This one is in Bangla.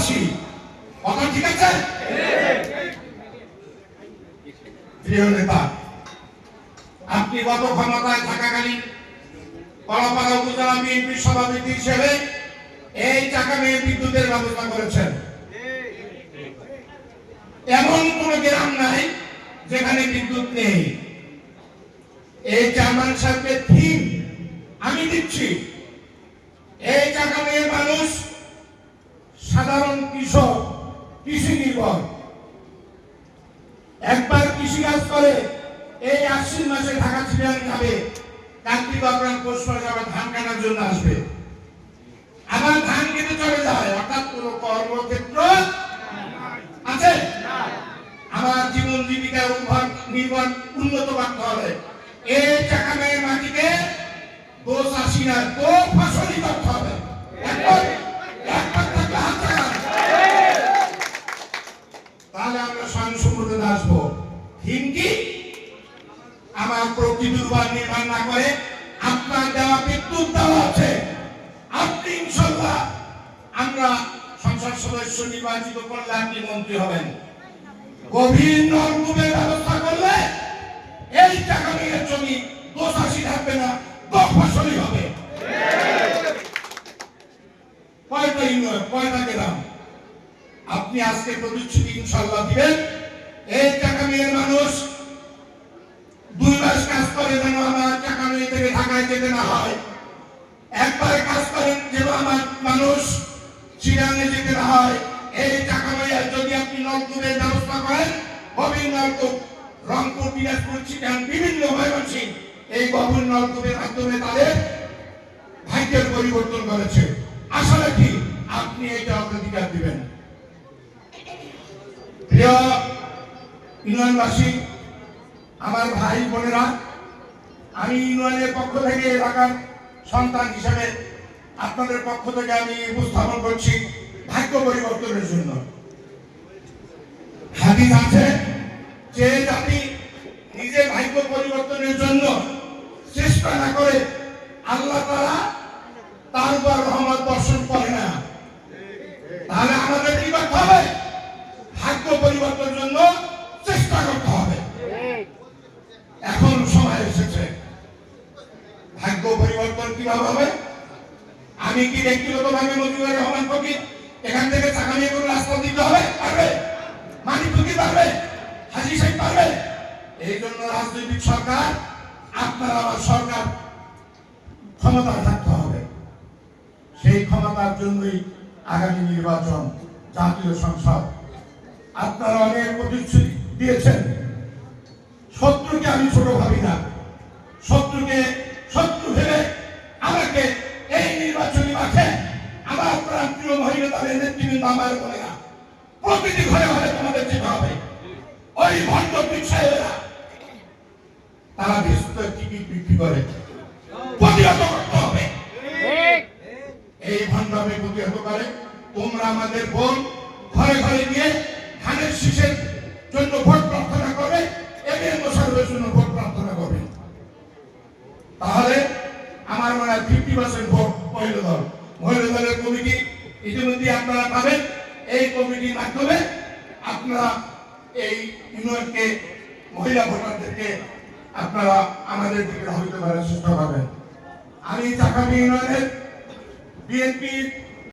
ভালোবাসি। কথা ঠিক আছে? প্রিয় নেতা, আপনি গত ক্ষমতায় থাকাকালীন কলাপাড়া উপজেলা বিএনপির সভাপতি হিসেবে এই টাকা নিয়ে বিদ্যুতের ব্যবস্থা করেছেন। এমন কোন গ্রাম নাই যেখানে বিদ্যুৎ নেই। এই চেয়ারম্যান সাহেবকে থিম আমি দিচ্ছি, এই টাকা নিয়ে মানুষ সাধারণ কৃষক, কৃষি নির্ভর। একবার কৃষি কাজ করে এই আশ্বিন মাসে ঢাকা চিড়িয়ান যাবে, কার্তিক অগ্রহায়ণ পৌষ মাসে আবার ধান কাটার জন্য আসবে, আবার ধান কেটে চলে যায়। অর্থাৎ কোন কর্মক্ষেত্র আছে? আমার জীবন জীবিকা নির্ভর উন্নত করতে হবে। এই টাকা মেয়ে মাটিকে দোষ আসি না, তো ফসলই করতে হবে। তাহলে আমরা স্বয়ংসম্পূর্ণ আসবো। হিন্দি আমার প্রকৃতি দুর্বার নির্মাণ না করে আপনার দেওয়া বিদ্যুৎ দেওয়া আছে, আপনি ইনশাল্লাহ আমরা সংসদ সদস্য নির্বাচিত করলে আপনি মন্ত্রী হবেন। গভীর নলকূপের ব্যবস্থা করলে এই টাকা নিয়ে জমি দোষাশি থাকবে না, ফসলই হবে। কয়টা ইউনিয়ন, কয়টা গ্রাম আপনি আজকে প্রতিশ্রুতি ইনশাল্লাহ দিবেন? এই টাকা নিয়ে মানুষ 2 মাস কাজ করে যেন আমার টাকা নিয়ে থেকে ঢাকায় যেতে না হয়, একবার কাজ করেন যেন আমার মানুষ চিরাঙে যেতে না হয়। এই টাকা নিয়ে যদি আপনি নলকূপের ব্যবস্থা করেন, গভীর নলকূপ রংপুর, দিনাজপুর, চিটাং বিভিন্ন ময়মনসিংহ এই গভীর নলকূপের মাধ্যমে তাদের ভাগ্যের পরিবর্তন করেছে। আশা রাখি আপনি এটা অগ্রাধিকার দিবেন। প্রিয় ইউনিয়নবাসী, আমার ভাই বোনেরা, আমি ইউনিয়নের পক্ষ থেকে, এলাকার সন্তান হিসেবে আপনাদের পক্ষ থেকে আমি উপস্থাপন করছি ভাগ্য পরিবর্তনের জন্য। হাদিস আছে যে জাতি নিজে ভাগ্য পরিবর্তনের জন্য চেষ্টা না করে আল্লাহ তাআলা তার উপর রহমত বর্ষণ করে না। তাহলে আমাদের কি করতে হবে? ভাগ্য পরিবর্তনের জন্য চেষ্টা করতে হবে। এখন সময় এসেছে। ভাগ্য পরিবর্তন কিভাবে হবে? আমি কি ব্যক্তিগতভাবে মুজিবুর রহমান ফকির এখান থেকে টাকা নিয়ে কোনো রাস্তা দিতে হবে? পারবে? মানিক ফকির পারবে? হাজী সাহেব পারবে? এই জন্য রাজনৈতিক সরকার, আপনার আমার সরকার ক্ষমতা থাকতে হবে। সেই ক্ষমতার জন্যই আগামী নির্বাচন, জাতীয় সংসদ। আপনারা অনেক প্রতিশ্রুতি দিয়েছেন। শত্রুকে আমি ছোট ভাবি না, শত্রুকে শত্রু ভেবে আমাকে এই নির্বাচনী মাঠে আমার প্রান্তীয় মহিলা দলের নেতৃবৃন্দ আমার বলে না, প্রতিটি ঘরে ঘরে তোমাদের যেতে হবে। ওই ভণ্ড সাহেবেরা তারা বিস্তৃত টিকিট বিক্রি করে, প্রতিহত করতে হবে। এই ভণ্ডামি প্রতিহত করে তোমরা আমাদের বোন ঘরে ঘরে গিয়ে ধানের শীষের জন্য ভোট প্রার্থনা করবে, এমএলএ মোশাররফের জন্য ভোট প্রার্থনা করবে। তাহলে আমার মনে হয় 50% ভোট মহিলা দল। মহিলা দলের কমিটি ইতিমধ্যে আপনারা পাবেন। এই কমিটির মাধ্যমে আপনারা এই ইউনিয়নকে, মহিলা ভোটারদেরকে আপনারা আমাদের দিকে ধাবিত করার চেষ্টা করবেন। আমি চাকামি ইউনিয়নের বিএনপির